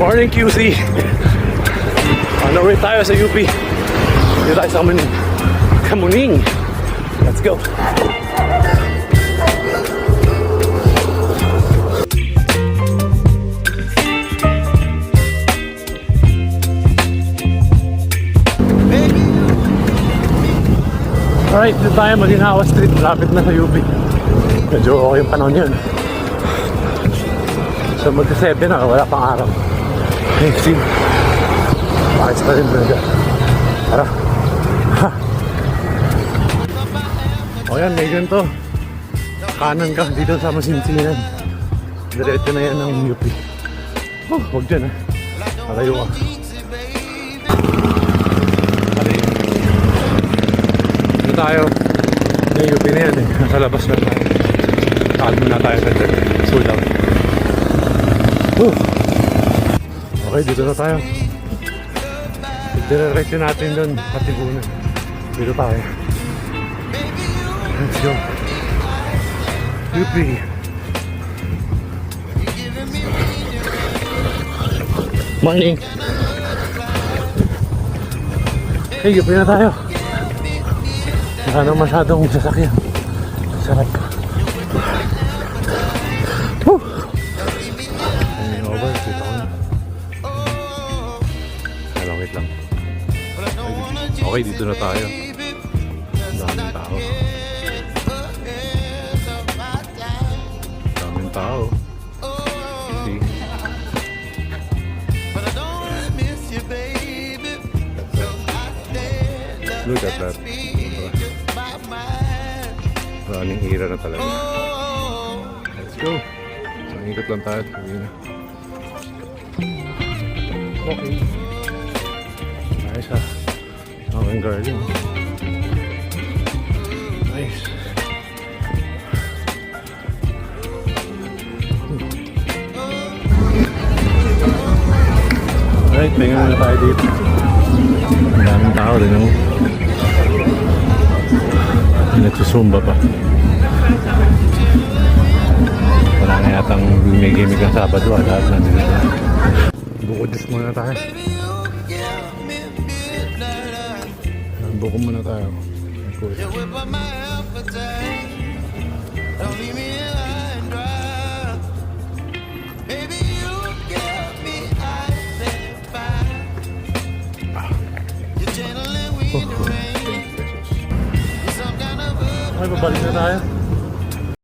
Morning QC. On the way tayo sa UP. Dito tayo sa Kamuning. Let's go. Alright, dito tayo Maginawa Street. Lapit na sa UP. Medyo okay yung panahon yun. So magka-7 na, wala pang araw. Hey, see? Bakit pa rin talaga? Tara. Ha! O yan, may ganito. Kanan ka dito sa Masinsinan. Diretso na yan ng UP. Oh, huwag dyan ha. Malayo ka. Dito tayo. May UP na yan eh. Nasa labas na tayo. Kalmo na tayo sa dyan. Slow down. Okay, dito na tayo. Diretso natin doon, Katipunan. Dito tayo. Let's go. UP. Morning. Hey, UP na tayo. Wala nang masyadong sasakyan. Sarap. Wait lang. Okay, dito na tayo. Daming tao. Daming tao. See? Look at that. Maraming hira na talaga. Let's go. Ikot lang tayo. Okay. Nice ha. Ang garden. Nice. Alright, may nga muna tayo dito. Ang daming tao din ako. Nagsusumba pa. Wala nga yatang gimig-gimig ang Sabado. Lahat nandito. Bukod-dus muna tayo. Buko muna tayo. Okay, babalik na tayo.